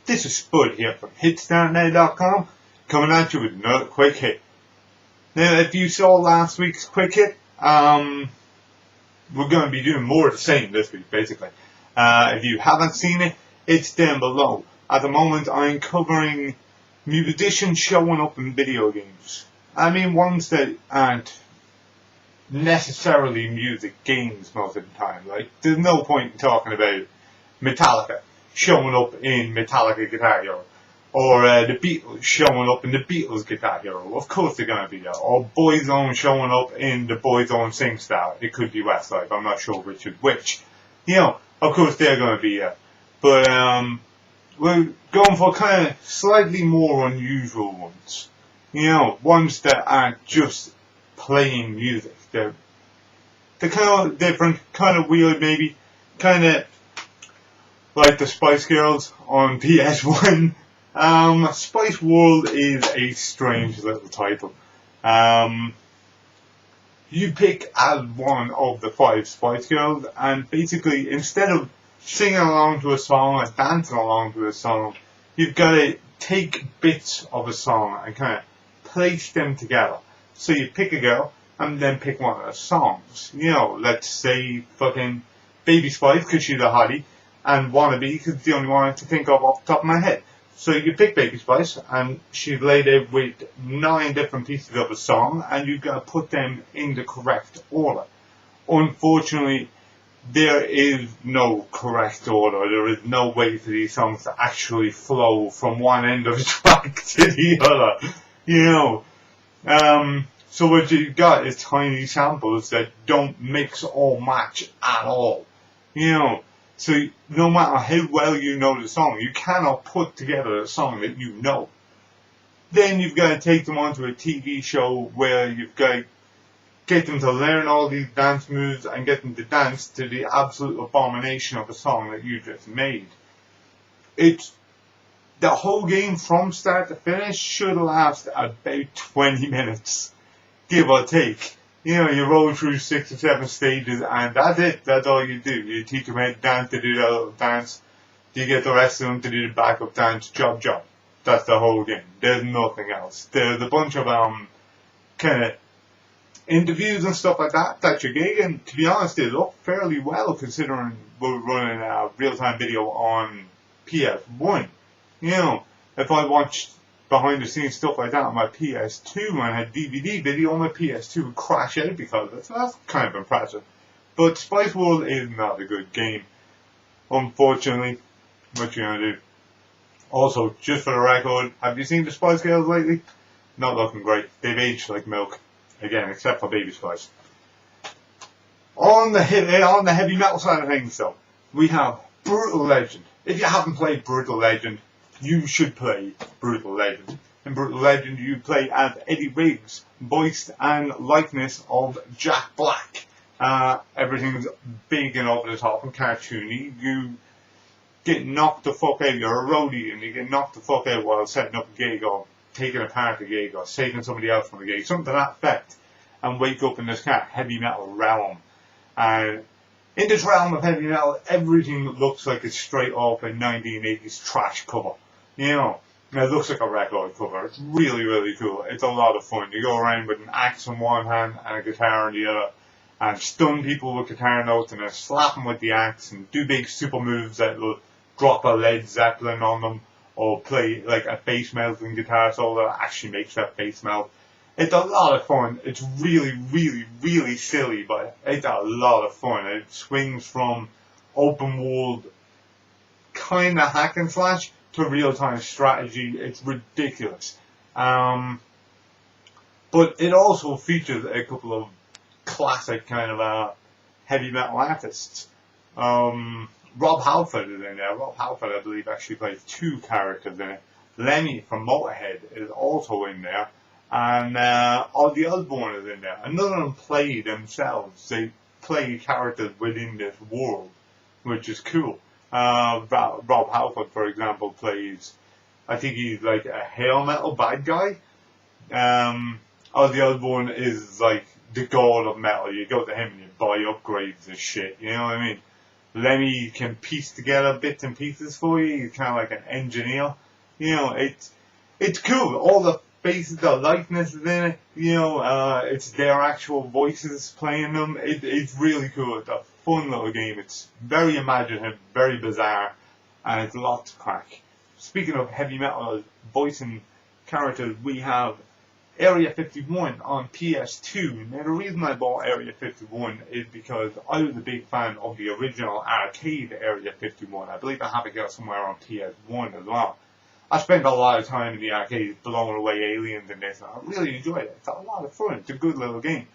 This is Spud here from HitstartNow.com, coming at you with another quick hit. Now, if you saw last week's quick hit, we're going to be doing more of the same this week, basically. If you haven't seen it, it's down below. At the moment, I'm covering musicians showing up in video games. I mean, ones that aren't necessarily music games most of the time. Like, there's no point in talking about Metallica showing up in Metallica Guitar Hero, or the Beatles showing up in the Beatles Guitar Hero. Of course they're going to be there. Or Boyzone showing up in the Boyzone SingStar. It could be Westlife, I'm not sure which is which. You know, of course they're going to be there. But we're going for kind of slightly more unusual ones. You know, ones that aren't just playing music. They're kind of different, kind of weird maybe, kind of like the Spice Girls on PS1. Spice World is a strange little title. You pick as one of the 5 Spice Girls, and basically instead of singing along to a song or dancing along to a song, you've got to take bits of a song and kind of place them together. So you pick a girl and then pick one of the songs. You know, let's say fucking Baby Spice because she's a hottie, and Wannabe because it's the only one I can think of off the top of my head. So you pick Baby Spice, and she's laid out with 9 different pieces of a song, and you've got to put them in the correct order. Unfortunately, there is no correct order. There is no way for these songs to actually flow from one end of the track to the other. You know. So what you've got is tiny samples that don't mix or match at all. You know. So no matter how well you know the song, you cannot put together a song that you know. Then you've got to take them onto a TV show where you've got to get them to learn all these dance moves and get them to dance to the absolute abomination of a song that you just made. It's the whole game from start to finish should last about 20 minutes, give or take. You know, you roll through 6 or 7 stages and that's it. That's all you do. You teach them how to dance, to do that little dance. You get the rest of them to do the backup dance, job. That's the whole game. There's nothing else. There's a bunch of kind of interviews and stuff like that you're getting. To be honest, they look fairly well considering we're running a real-time video on PS1. You know, if I watched behind the scenes stuff like that on my PS2 and had DVD video on my PS2 would crash out because of it. So that's kind of impressive. But Spice World is not a good game, unfortunately. What you gonna do? Also, just for the record, have you seen the Spice Girls lately? Not looking great. They've aged like milk. Again, except for Baby Spice. On the heavy metal side of things though, we have Brutal Legend. If you haven't played Brutal Legend, you should play Brutal Legend. In Brutal Legend, you play as Eddie Riggs, voiced and likeness of Jack Black. Everything's big and over the top and cartoony. You get knocked the fuck out. You're a roadie and you get knocked the fuck out while setting up a gig or taking apart a gig or saving somebody else from a gig. Something to that effect. And wake up in this kind of heavy metal realm. And in this realm of heavy metal, everything looks like it's straight off a 1980s trash cover. You know, it looks like a record cover. It's really, really cool. It's a lot of fun. You go around with an axe in one hand and a guitar in the other and stun people with guitar notes and then slap them with the axe and do big super moves that will drop a Led Zeppelin on them or play like a bass melting guitar solo that actually makes that bass melt. It's a lot of fun. It's really, really, really silly, but it's a lot of fun. It swings from open world kind of hack and slash to real-time strategy. It's ridiculous. But it also features a couple of classic kind of heavy metal artists. Rob Halford is in there. Rob Halford, I believe, actually plays 2 characters in it. Lemmy from Motorhead is also in there. And Ozzy Osbourne is in there. And none of them play themselves. They play characters within this world, which is cool. Rob Halford, for example, plays, I think he's like a hair metal bad guy. Ozzy Osbourne is like the god of metal. You go to him and you buy upgrades and shit, you know what I mean? Lemmy can piece together bits and pieces for you. He's kind of like an engineer. It's cool. All the faces, the likeness is in it. It's their actual voices playing them. It's really cool. It's a fun little game. It's very imaginative, very bizarre, and it's a lot to crack. Speaking of heavy metal voicing characters, we have Area 51 on PS2. Now the reason I bought Area 51 is because I was a big fan of the original arcade Area 51. I believe I have it here somewhere on PS1 as well. I spent a lot of time in the arcade blowing away aliens in this, and I really enjoyed it. It's a lot of fun. It's a good little game.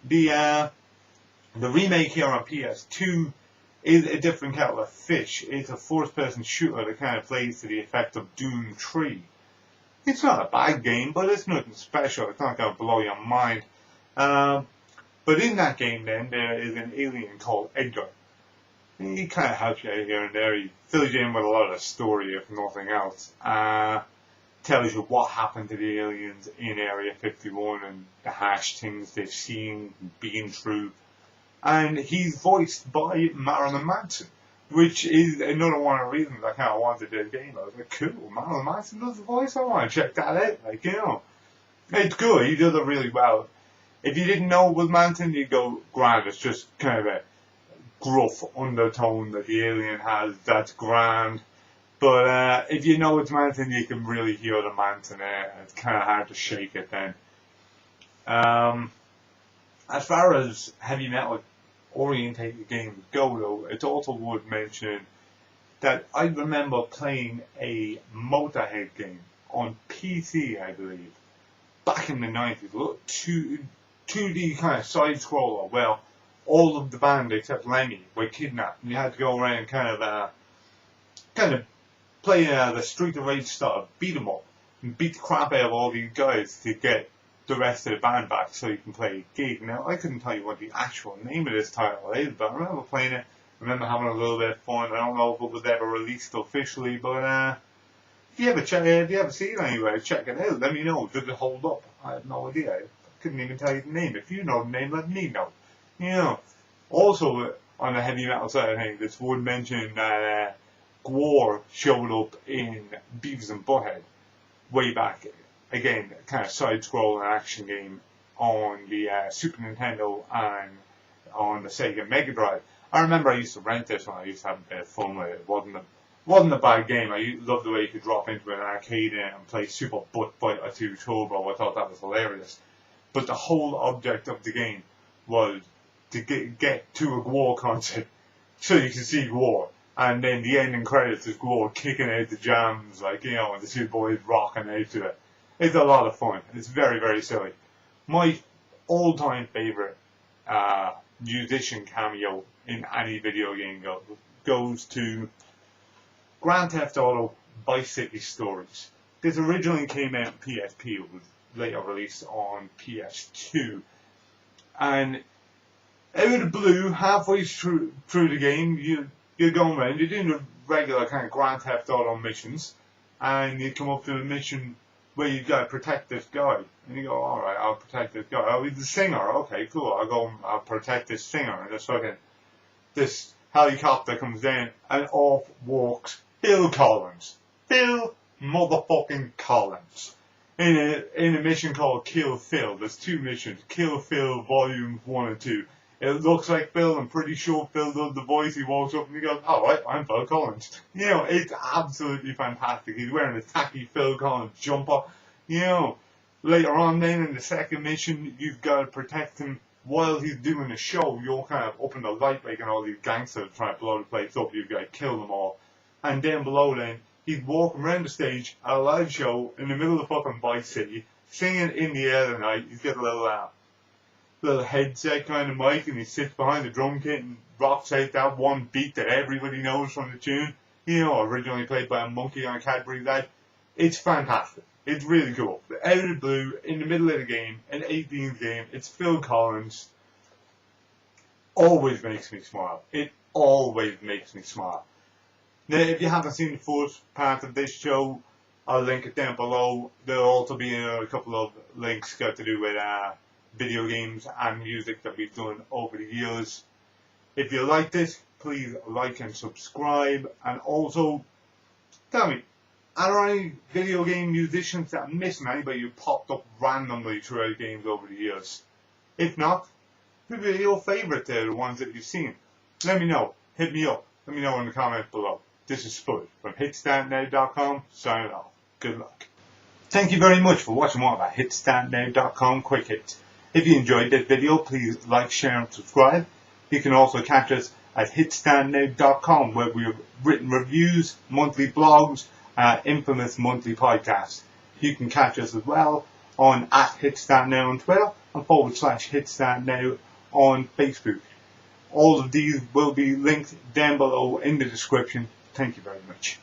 The remake here on PS2 is a different kettle of fish. It's a first-person shooter that kind of plays to the effect of Doom 3. It's not a bad game, but it's nothing special. It's not going to blow your mind. But in that game, then, there is an alien called Edgar. He kind of helps you out here and there. He fills you in with a lot of the story, if nothing else. Tells you what happened to the aliens in Area 51 and the harsh things they've seen, been through. And he's voiced by Marilyn Manson, which is another one of the reasons I kind of wanted this game. I was like, cool, Marilyn Manson does the voice, I want to check that out. It's good, he does it really well. If you didn't know it was Manson, you'd go, grand, it's just kind of a gruff undertone that the alien has, that's grand. But if you know it's Manson, you can really hear the Manson there. It's kind of hard to shake it then. As far as heavy metal orientated games go, though, it's also worth mentioning that I remember playing a Motorhead game on PC, I believe, back in the 90s. Look, 2D kind of side-scroller. Well, all of the band except Lemmy were kidnapped, and you had to go around kind of play the Street of Rage style, beat them up, and beat the crap out of all these guys to get the rest of the band back so you can play a gig. Now, I couldn't tell you what the actual name of this title is, but I remember playing it, I remember having a little bit of fun. I don't know if it was ever released officially, but if you ever see it anywhere, check it out, let me know. Does it hold up? I have no idea. I couldn't even tell you the name. If you know the name, let me know. Also, on the heavy metal side of things, it's worth mentioning that Gwar showed up in Beavis and Butthead way back. Again, kind of side-scrolling action game on the Super Nintendo and on the Sega Mega Drive. I remember I used to rent this one. I used to have a bit of fun with it. It wasn't a bad game. I loved the way you could drop into an arcade and play Super Butt Fighter 2 Turbo. I thought that was hilarious. But the whole object of the game was to get to a Gwar concert so you can see Gwar. And then the ending credits is Gwar kicking out the jams, and the two boys rocking out to it. It's a lot of fun. It's very, very silly. My all-time favourite musician cameo in any video game goes to Grand Theft Auto Vice City Stories. This originally came out on PSP. It was later released on PS2. And out of the blue, halfway through the game, you're going around, you're doing the regular kind of Grand Theft Auto missions, and you come up to a mission where you got to protect this guy. And you go, alright, I'll protect this guy. Oh, he's the singer. Okay, cool. I'll protect this singer. And this helicopter comes down, and off walks Phil Collins. Phil motherfucking Collins. In a mission called Kill Phil. There's two missions. Kill Phil Volumes 1 and 2. It looks like Phil. I'm pretty sure Phil does the voice. He walks up and he goes, alright, I'm Phil Collins. It's absolutely fantastic. He's wearing a tacky Phil Collins jumper. Later on then in the second mission, you've got to protect him while he's doing the show. You're kind of up in the light making all these gangsters trying to blow the place up. You've got to kill them all. And down below then, he's walking around the stage at a live show in the middle of fucking Vice City, singing In the Air Tonight. He's got a little headset kind of mic, and he sits behind the drum kit and rocks out that one beat that everybody knows from the tune. Originally played by a monkey on a Cadbury ad. It's fantastic. It's really cool. Out of the blue, in the middle of the game, an 18th game, it's Phil Collins. Always makes me smile. It always makes me smile. Now, if you haven't seen the first part of this show, I'll link it down below. There'll also be a couple of links got to do with video games and music that we've done over the years. If you like this, please like and subscribe. And also, tell me, are there any video game musicians that I'm missing? Anybody who popped up randomly throughout games over the years? If not, who are your favourite the ones that you've seen? Let me know. Hit me up. Let me know in the comments below. This is Spud from HitStartNow.com, signing off. Good luck. Thank you very much for watching more about HitStartNow.com Quick Hits. If you enjoyed this video, please like, share and subscribe. You can also catch us at HitStartNow.com, where we have written reviews, monthly blogs, infamous monthly podcasts. You can catch us as well on @HitStartNow on Twitter and /HitStartNow on Facebook. All of these will be linked down below in the description. Thank you very much.